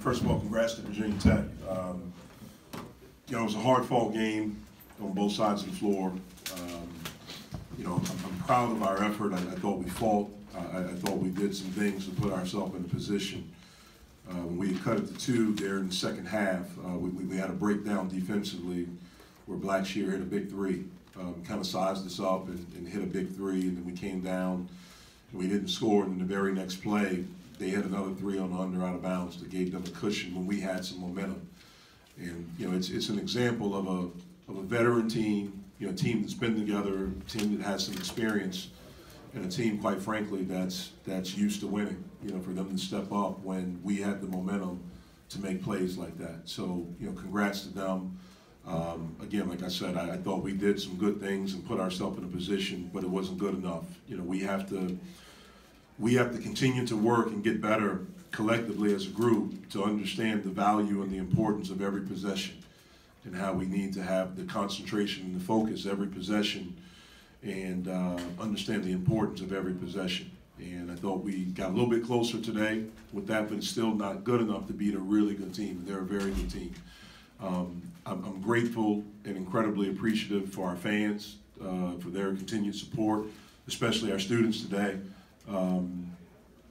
First of all, congrats to Virginia Tech. It was a hard-fought game on both sides of the floor. I'm proud of our effort. I thought we fought. I thought we did some things to put ourselves in a position. When we cut it to 2 there in the second half, we had a breakdown defensively where Blackshear hit a big 3. Kind of sized us up and hit a big 3, and then we came down and we didn't score. And in the very next play, they hit another 3 on the under out of bounds that gave them a cushion when we had some momentum. And it's an example of a veteran team, a team that's been together, a team that has some experience, and a team, quite frankly, that's used to winning. For them to step up when we had the momentum to make plays like that. So congrats to them. Again, like I said, I thought we did some good things and put ourselves in a position, but it wasn't good enough. We have to continue to work and get better collectively as a group to understand the value and the importance of every possession and how we need to have the concentration and the focus every possession and understand the importance of every possession. And I thought we got a little bit closer today with that, but it's still not good enough to beat a really good team. They're a very good team. I'm grateful and incredibly appreciative for our fans, for their continued support, especially our students today.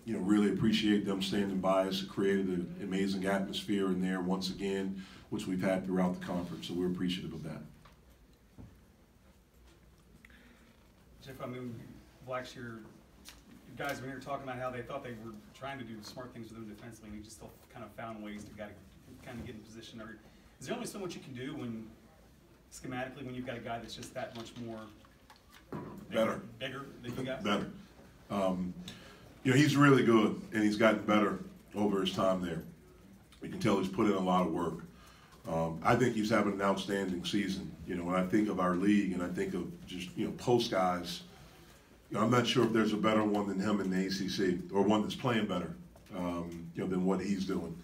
Really appreciate them standing by us. It created an amazing atmosphere in there once again, which we've had throughout the conference, so we're appreciative of that. Jeff, Blackshear, you guys were here talking about how they thought they were trying to do smart things with them defensively, and you just still kind of found ways to kind of get in position. Is there only so much you can do when, schematically, when you've got a guy that's just that much more bigger than you guys? Better. He's really good, and he's gotten better over his time there. You can tell he's put in a lot of work. I think he's having an outstanding season. When I think of our league and I think of just, post guys, I'm not sure if there's a better one than him in the ACC or one that's playing better, than what he's doing.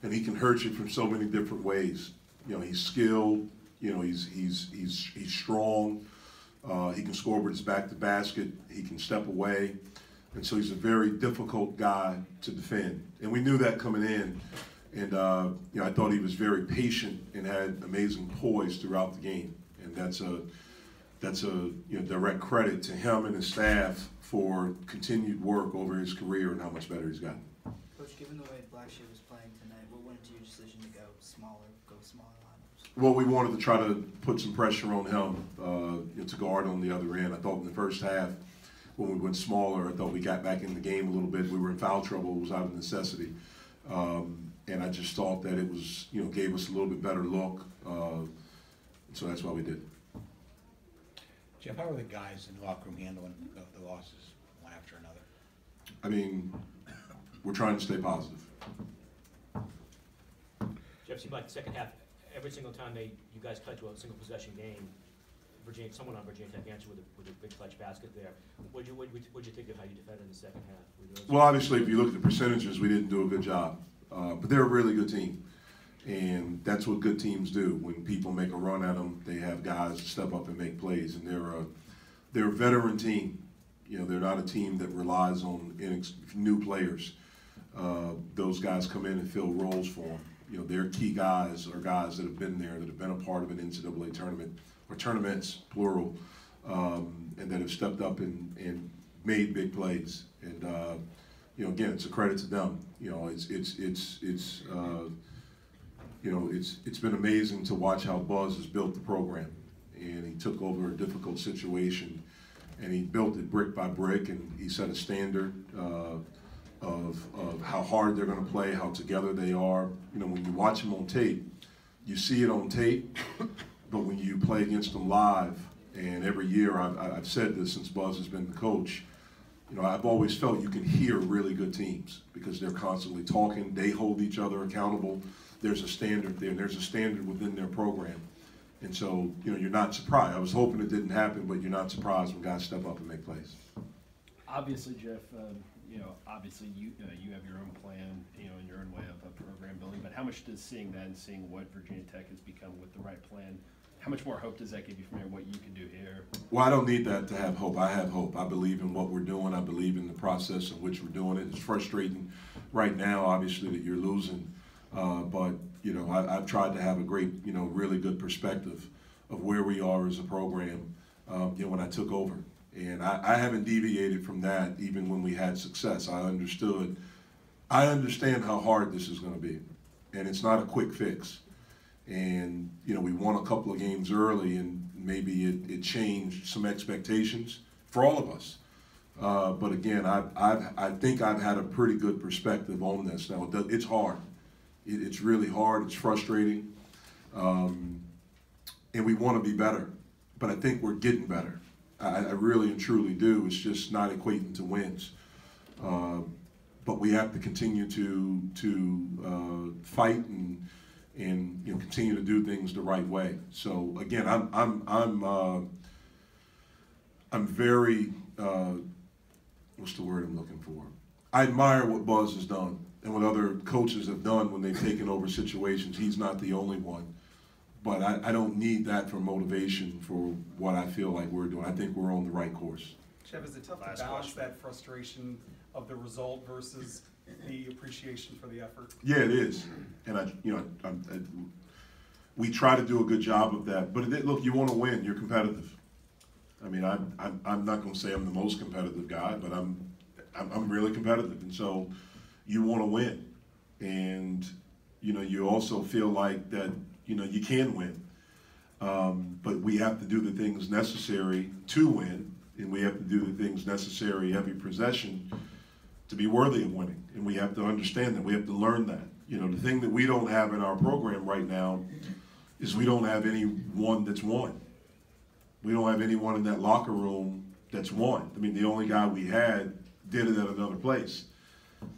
And he can hurt you from so many different ways. He's skilled. He's strong. He can score with his back to the basket. He can step away. And so he's a very difficult guy to defend. And we knew that coming in. And I thought he was very patient and had amazing poise throughout the game. And that's a direct credit to him and his staff for continued work over his career and how much better he's gotten. Coach, given the way Blackshear was playing tonight, what went into your decision to go smaller lineups? Well, we wanted to try to put some pressure on him to guard on the other end. I thought in the first half, when we went smaller, I thought we got back in the game a little bit. We were in foul trouble. It was out of necessity. And I just thought that it was, gave us a little bit better look. So that's why we did. Jeff, how are the guys in the locker room handling the losses one after another? I mean, we're trying to stay positive. Jeff, seemed like the second half, every single time you guys cut to a single possession game, someone on Virginia Tech answered with a big clutch basket there. What'd you think of how you defended in the second half? Well, obviously, if you look at the percentages, we didn't do a good job. But they're a really good team. And that's what good teams do. When people make a run at them, they have guys step up and make plays. And they're a veteran team. They're not a team that relies on new players. Those guys come in and fill roles for them. Their key guys are guys that have been there, that have been a part of an NCAA tournament, or tournaments, plural, and that have stepped up and made big plays. And again, it's a credit to them. It's been amazing to watch how Buzz has built the program. And he took over a difficult situation, and he built it brick by brick, and he set a standard of how hard they're going to play, how together they are. When you watch them on tape, you see it on tape, but when you play against them live, and every year, I've said this since Buzz has been the coach, I've always felt you can hear really good teams because they're constantly talking, they hold each other accountable. There's a standard there, and there's a standard within their program. And so, you're not surprised. I was hoping it didn't happen, but you're not surprised when guys step up and make plays. Obviously, Jeff, obviously you have your own plan, in your own way of program building, but how much does seeing that and seeing what Virginia Tech has become with the right plan, how much more hope does that give you from there, what you can do here? Well, I don't need that to have hope. I have hope. I believe in what we're doing. I believe in the process in which we're doing it. It's frustrating right now, obviously, that you're losing. But, you know, I've tried to have a great, you know, really good perspective of where we are as a program, you know, when I took over. And I haven't deviated from that even when we had success. I understand how hard this is going to be. And it's not a quick fix. And, you know, we won a couple of games early, and maybe it changed some expectations for all of us. But again, I think I've had a pretty good perspective on this. Now, it's hard. It's really hard. It's frustrating. And we want to be better. But I think we're getting better. I really and truly do. It's just not equating to wins. But we have to continue to fight and you know, continue to do things the right way. So again, I'm very what's the word I'm looking for? I admire what Buzz has done and what other coaches have done when they've taken over situations. He's not the only one. But I don't need that for motivation for what I feel like we're doing. I think we're on the right course. Jeff, is it tough Last to balance question. that frustration of the result versus the appreciation for the effort? Yeah, it is. And we try to do a good job of that. But look, you want to win. You're competitive. I mean, I'm not going to say I'm the most competitive guy, but I'm really competitive, and so you want to win, and you know, you also feel like that, you know, you can win, but we have to do the things necessary to win, and we have to do the things necessary every possession to be worthy of winning, and we have to understand that. We have to learn that. You know, the thing that we don't have in our program right now is we don't have anyone that's won. We don't have anyone in that locker room that's won. I mean, the only guy we had did it at another place,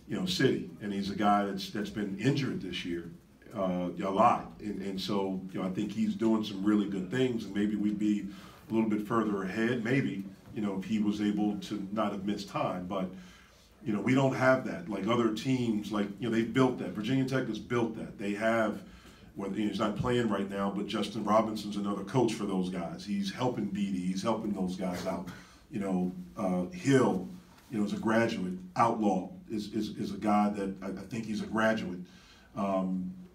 you know, City, and he's a guy that's been injured this year a lot, and so, you know, I think he's doing some really good things, and maybe we'd be a little bit further ahead, maybe, you know, if he was able to not have missed time. But you know, we don't have that like other teams. Like, you know, they've built that. Virginia Tech has built that. They have. Well, he's not playing right now, but Justin Robinson's another coach for those guys. He's helping Beatty. He's helping those guys out. You know, Hill, you know, is a graduate. Outlaw is a guy that I think he's a graduate.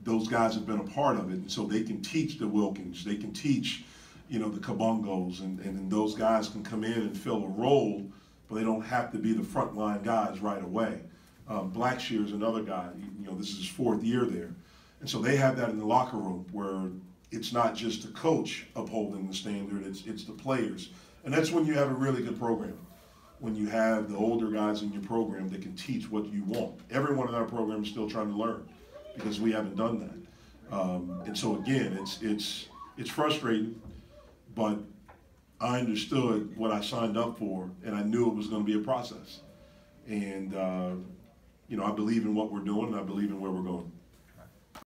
Those guys have been a part of it, and so they can teach the Wilkins. They can teach, you know, the Kabungos, and those guys can come in and fill a role, but they don't have to be the frontline guys right away. Blackshear's another guy. You know, this is his 4th year there. And so they have that in the locker room where it's not just the coach upholding the standard, it's the players. And that's when you have a really good program, when you have the older guys in your program that can teach what you want. Everyone in our program is still trying to learn because we haven't done that. And so again, it's frustrating, but I understood what I signed up for, and I knew it was going to be a process. And, you know, I believe in what we're doing, and I believe in where we're going.